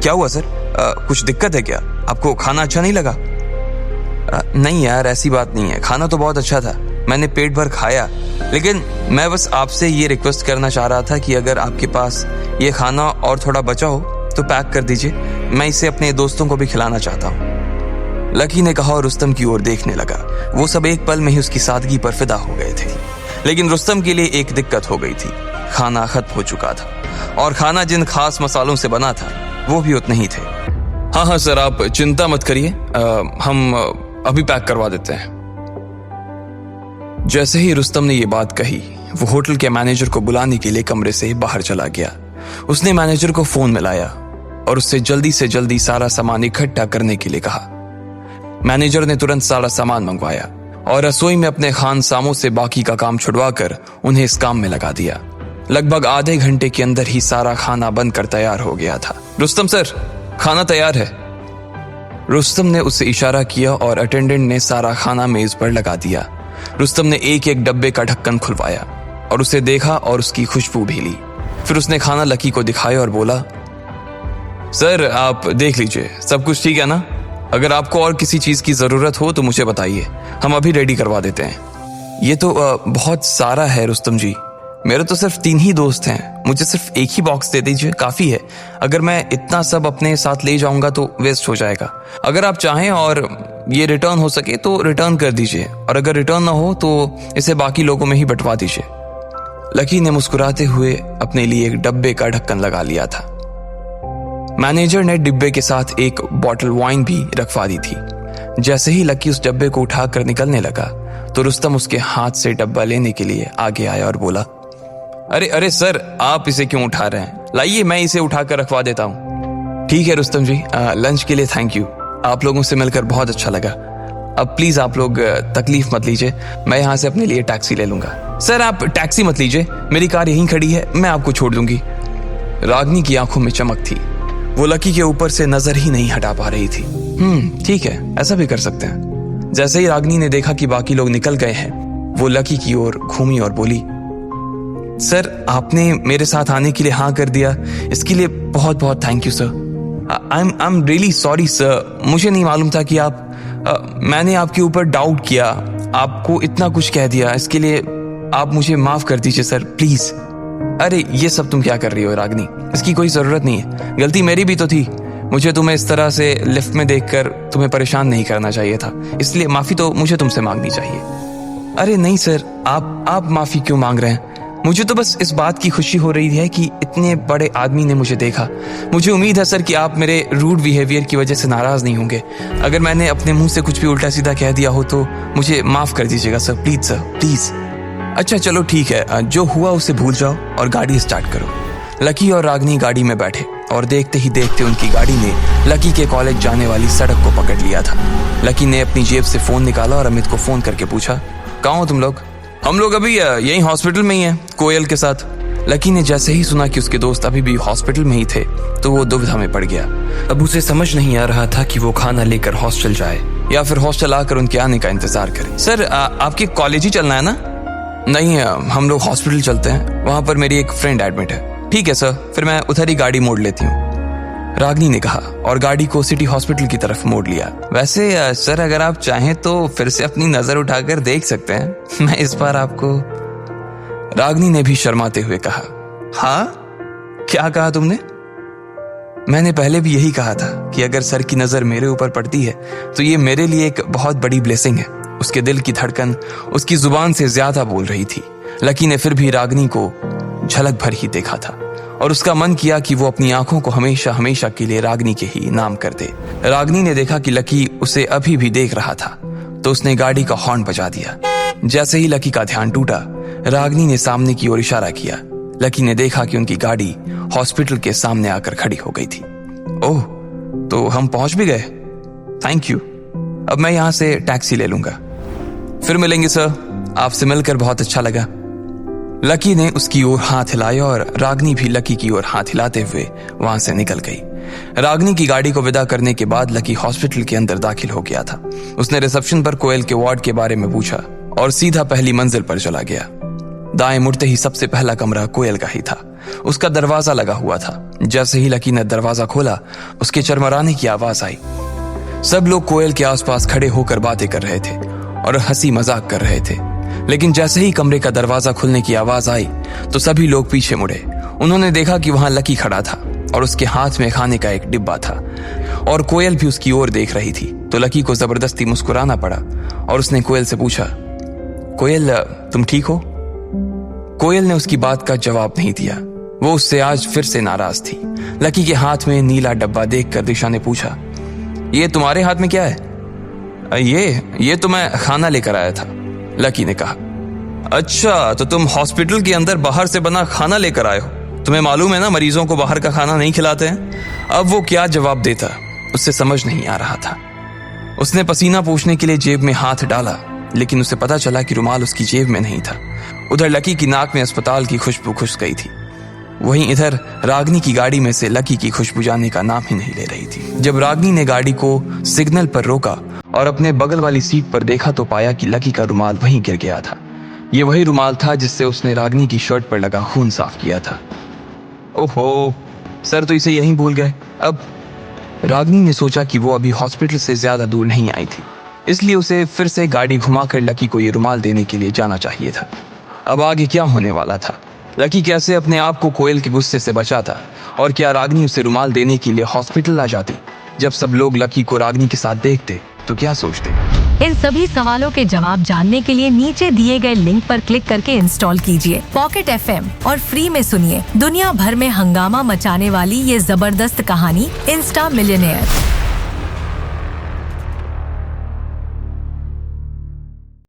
क्या हुआ सर? कुछ दिक्कत है क्या? आपको खाना अच्छा नहीं लगा? नहीं यार, ऐसी बात नहीं है, खाना तो बहुत अच्छा था, मैंने पेट भर खाया। लेकिन मैं बस आपसे ये रिक्वेस्ट करना चाह रहा था कि अगर आपके पास ये खाना और थोड़ा बचा हो तो पैक कर दीजिए, मैं इसे अपने दोस्तों को भी खिलाना चाहता हूँ। लकी ने कहा और रुस्तम की ओर देखने लगा। वो सब एक पल में ही उसकी सादगी पर फिदा हो गए थे। लेकिन रुस्तम के लिए एक दिक्कत हो गई थी, खाना खत्म हो चुका था और खाना जिन खास मसालों से बना था वो भी उतने ही थे। हाँ सर, आप चिंता मत करिए, हम अभी पैक करवा देते हैं। जैसे ही रुस्तम ने ये बात कही, वो होटल के मैनेजर को बुलाने के लिए कमरे से बाहर चला गया। उसने मैनेजर को फोन मिलाया और उससे जल्दी से जल्दी सारा सामान इकट्ठा करने के लिए कहा। मैनेजर ने तुरंत सारा सामान मंगवाया और रसोई में अपने खानसामों से बाकी का काम छुड़वाकर उन्हें इस काम में लगा दिया। लगभग आधे घंटे के अंदर ही सारा खाना बनकर तैयार हो गया था। रुस्तम सर, खाना तैयार है। रुस्तम ने उससे इशारा किया और अटेंडेंट ने सारा खाना मेज पर लगा दिया। रुस्तम ने एक एक डब्बे का ढक्कन खुलवाया और उसे देखा और उसकी खुशबू भी ली। फिर उसने खाना लकी को दिखाया और बोला, सर आप देख लीजिए, सब कुछ ठीक है ना? अगर आपको और किसी चीज की जरूरत हो तो मुझे बताइए, हम अभी रेडी करवा देते हैं। ये तो बहुत सारा है रुस्तम जी, मेरे तो सिर्फ 3 ही दोस्त हैं, मुझे सिर्फ एक ही बॉक्स दे दीजिए, काफी है। अगर मैं इतना सब अपने साथ ले जाऊंगा तो वेस्ट हो जाएगा। अगर आप चाहें और ये रिटर्न हो सके तो रिटर्न कर दीजिए, और अगर रिटर्न ना हो तो इसे बाकी लोगों में ही बंटवा दीजिए। लकी ने मुस्कुराते हुए अपने लिए एक डब्बे का ढक्कन लगा लिया था। मैनेजर ने डिब्बे के साथ एक बॉटल वाइन भी रखवा दी थी। जैसे ही लकी उस डब्बे को उठाकर निकलने लगा तो रुस्तम उसके हाथ से डब्बा लेने के लिए आगे आया और बोला, अरे सर, आप इसे क्यों उठा रहे हैं? लाइए, मैं इसे उठाकर रखवा देता हूँ। ठीक है रुस्तम जी, लंच के लिए थैंक यू, आप लोगों से मिलकर बहुत अच्छा लगा। अब प्लीज आप लोग तकलीफ मत लीजिए, मैं यहाँ से अपने लिए टैक्सी ले लूंगा। सर आप टैक्सी मत लीजिए, मेरी कार यहीं खड़ी है, मैं आपको छोड़ दूंगी। रागनी की आंखों में चमक थी, वो लकी के ऊपर से नजर ही नहीं हटा पा रही थी। ठीक है, ऐसा भी कर सकते हैं। जैसे ही रागनी ने देखा कि बाकी लोग निकल गए हैं, वो लकी की ओर घूमी और बोली, सर आपने मेरे साथ आने के लिए हाँ कर दिया, इसके लिए बहुत बहुत thank you sir. I am really sorry sir, मुझे नहीं मालूम था कि मैंने आपके ऊपर डाउट किया, आपको इतना कुछ कह दिया, इसके लिए आप मुझे माफ कर दीजिए सर, प्लीज। अरे ये सब तुम क्या कर रही हो रागनी, इसकी कोई जरूरत नहीं है, गलती मेरी भी तो थी, मुझे तुम्हें इस तरह से लिफ्ट में देखकर तुम्हें परेशान नहीं करना चाहिए था, इसलिए माफी तो मुझे तुमसे मांगनी चाहिए। अरे नहीं सर, आप माफी क्यों मांग रहे हैं? मुझे तो बस इस बात की खुशी हो रही है कि इतने बड़े आदमी ने मुझे देखा। मुझे उम्मीद है सर कि आप मेरे रूड बिहेवियर की वजह से नाराज नहीं होंगे। अगर मैंने अपने मुंह से कुछ भी उल्टा सीधा कह दिया हो तो मुझे माफ कर दीजिएगा सर, प्लीज सर, प्लीज। अच्छा चलो ठीक है, जो हुआ उसे भूल जाओ और गाड़ी स्टार्ट करो। लकी और रागनी गाड़ी में बैठे और देखते ही देखते उनकी गाड़ी ने लकी के कॉलेज जाने वाली सड़क को पकड़ लिया था। लकी ने अपनी जेब से फोन निकाला और अमित को फोन करके पूछा, कहाँ हो तुम लोग? हम लोग अभी यही हॉस्पिटल में ही हैं, कोयल के साथ। लकी ने जैसे ही सुना कि उसके दोस्त अभी भी हॉस्पिटल में ही थे तो वो दुविधा में पड़ गया। अब उसे समझ नहीं आ रहा था कि वो खाना लेकर हॉस्टल जाए या फिर हॉस्टल आकर उनके आने का इंतजार करे। सर आपके कॉलेज ही चलना है ना? नहीं, हम लोग हॉस्पिटल चलते हैं, वहां पर मेरी एक फ्रेंड एडमिट है। ठीक है सर, फिर मैं उधर ही गाड़ी मोड़ लेती हूँ, रागनी ने कहा और गाड़ी को सिटी हॉस्पिटल की तरफ मोड़ लिया। वैसे सर अगर आप चाहें तो फिर से अपनी नजर उठाकर देख सकते हैं, मैं इस बार आपको। रागनी ने भी शर्माते हुए कहा, हाँ क्या कहा तुमने? मैंने पहले भी यही कहा था कि अगर सर की नजर मेरे ऊपर पड़ती है तो ये मेरे लिए एक बहुत बड़ी ब्लेसिंग है। उसके दिल की धड़कन उसकी जुबान से ज्यादा बोल रही थी। लकी ने फिर भी रागनी को झलक भर ही देखा था और उसका मन किया कि वो अपनी आंखों को हमेशा हमेशा के लिए रागनी के ही नाम कर दे। रागनी ने देखा कि लकी उसे अभी भी देख रहा था तो उसने गाड़ी का हॉर्न बजा दिया। जैसे ही लकी का ध्यान टूटा, रागनी ने सामने की ओर इशारा किया। लकी ने देखा कि उनकी गाड़ी हॉस्पिटल के सामने आकर खड़ी हो गई थी। ओह, तो हम पहुंच भी गए, थैंक यू। अब मैं यहां से टैक्सी ले लूंगा। फिर मिलेंगे सर, आपसे मिलकर बहुत अच्छा लगा। लकी ने उसकी ओर हाथ हिलाया और रागनी भी लकी की ओर हाथ हिलाते हुए वहां से निकल गई। रागनी की गाड़ी को विदा करने के बाद लकी हॉस्पिटल के अंदर दाखिल हो गया था। उसने रिसेप्शन पर कोयल के वार्ड के बारे में पूछा और सीधा पहली मंजिल पर चला गया। दाएं मुड़ते ही सबसे पहला कमरा कोयल का ही था। उसका दरवाजा लगा हुआ था। जैसे ही लकी ने दरवाजा खोला, उसके चरमराने की आवाज आई। सब लोग कोयल के आसपास खड़े होकर बातें कर रहे थे और हंसी मजाक कर रहे थे। लेकिन जैसे ही कमरे का दरवाजा खुलने की आवाज आई तो सभी लोग पीछे मुड़े। उन्होंने देखा कि वहां लकी खड़ा था और उसके हाथ में खाने का एक डिब्बा था और कोयल भी उसकी ओर देख रही थी। तो लकी को जबरदस्ती मुस्कुराना पड़ा और उसने कोयल से पूछा, कोयल तुम ठीक हो? कोयल ने उसकी बात का जवाब नहीं दिया। वो उससे आज फिर से नाराज थी। लकी के हाथ में नीला डब्बा देखकर दिशा ने पूछा, ये तुम्हारे हाथ में क्या है? ये तो मैं खाना लेकर आया था, लकी ने कहा। अच्छा, तो तुम हॉस्पिटल के अंदर बाहर से बना खाना लेकर आए हो? तुम्हें मालूम है ना मरीजों को बाहर का खाना नहीं खिलाते हैं। अब वो क्या जवाब देता, उससे समझ नहीं आ रहा था। उसने पसीना पोंछने के लिए जेब में हाथ डाला, लेकिन उसे पता चला कि रुमाल उसकी जेब में नहीं था। उधर लकी की नाक में अस्पताल की खुशबू घुस गई थी। वहीं इधर रागनी की गाड़ी में से लकी की खुशबू जाने का नाम ही नहीं ले रही थी। जब रागनी ने गाड़ी को सिग्नल पर रोका और अपने बगल वाली सीट पर देखा तो पाया कि लकी का रुमाल वहीं गिर गया था। ये वही रुमाल था जिससे उसने रागनी की शर्ट पर लगा खून साफ किया था। ओहो, सर तो इसे यहीं भूल गए। अब रागनी ने सोचा कि वो अभी हॉस्पिटल से ज्यादा दूर नहीं आई थी, इसलिए उसे फिर से गाड़ी घुमाकर लकी को ये रुमाल देने के लिए जाना चाहिए था। अब आगे क्या होने वाला था? लकी कैसे अपने आप को कोयल के गुस्से से बचाता? और क्या रागनी उसे रुमाल देने के लिए हॉस्पिटल आ जाती? जब सब लोग लकी को रागनी के साथ देखते तो क्या सोचते? इन सभी सवालों के जवाब जानने के लिए नीचे दिए गए लिंक पर क्लिक करके इंस्टॉल कीजिए पॉकेट FM और फ्री में सुनिए दुनिया भर में हंगामा मचाने वाली ये जबरदस्त कहानी इंस्टा मिलियनेयर।